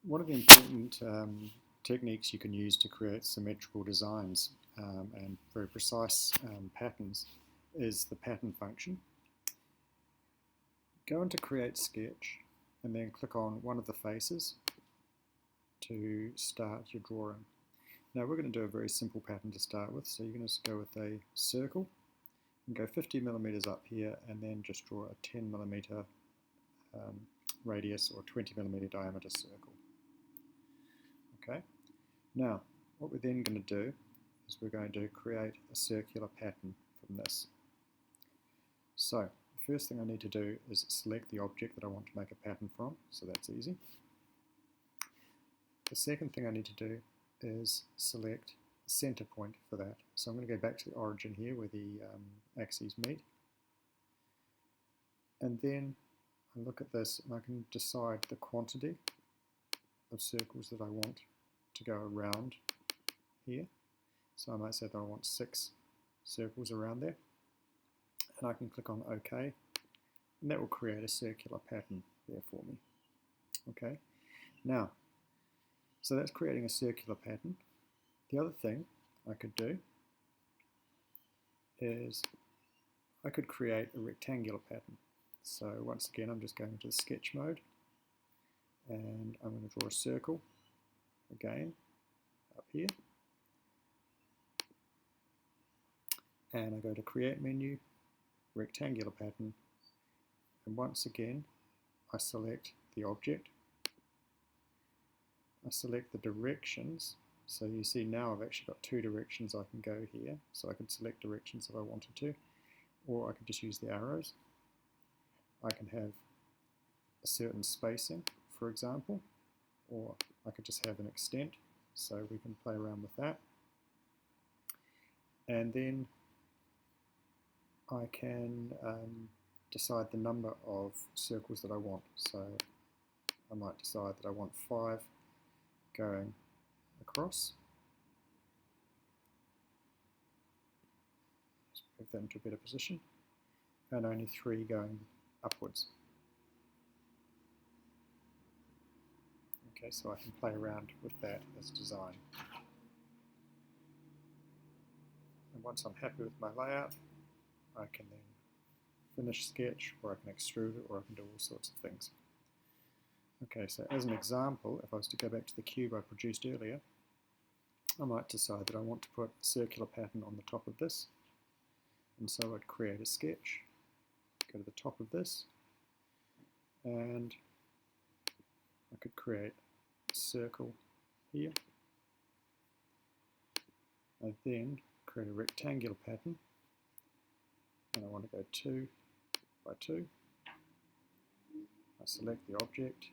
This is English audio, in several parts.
One of the important techniques you can use to create symmetrical designs and very precise patterns is the pattern function. Go into Create Sketch and then click on one of the faces to start your drawing. Now we're going to do a very simple pattern to start with, so you're going to go with a circle and go 50 millimeters up here and then just draw a 10 millimeter radius or 20 millimeter diameter circle. Okay, now what we're then going to do is we're going to create a circular pattern from this. So the first thing I need to do is select the object that I want to make a pattern from, so that's easy. The second thing I need to do is select the center point for that. So I'm going to go back to the origin here where the axes meet, and then I look at this and I can decide the quantity of circles that I want to go around here. So I might say that I want 6 circles around there, and I can click on OK, and that will create a circular pattern there for me. Okay, now so that's creating a circular pattern. The other thing I could do is I could create a rectangular pattern. So once again, I'm just going to the sketch mode and I'm going to draw a circle again up here, and I go to Create menu, Rectangular Pattern, and once again I select the object, I select the directions. So you see now I've actually got 2 directions I can go here, so I can select directions if I wanted to, or I could just use the arrows. I can have a certain spacing, for example, or I could just have an extent, so we can play around with that. And then I can decide the number of circles that I want. So I might decide that I want 5 going across. Just move that into a better position, and only 3 going upwards. Okay, so I can play around with that as design. And once I'm happy with my layout, I can then finish sketch, or I can extrude it, or I can do all sorts of things. Okay, so as an example, if I was to go back to the cube I produced earlier, I might decide that I want to put a circular pattern on the top of this, and so I'd create a sketch, go to the top of this, and I could create a circle here. I then create a rectangular pattern, and I want to go 2 by 2. I select the object,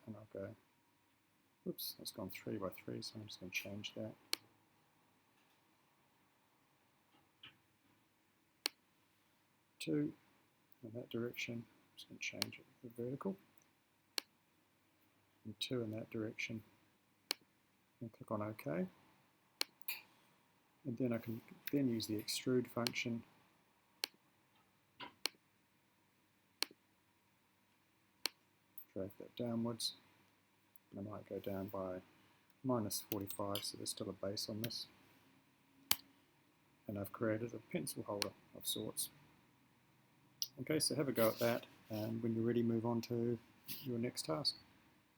and I'll go, oops, that's gone 3 by 3, so I'm just going to change that. Two in that direction, I'm just going to change it to vertical, and 2 in that direction, and click on OK. And then I can then use the extrude function drag that downwards, and I might go down by -45, so there's still a base on this, and I've created a pencil holder of sorts. Okay, so have a go at that, and when you're ready, move on to your next task.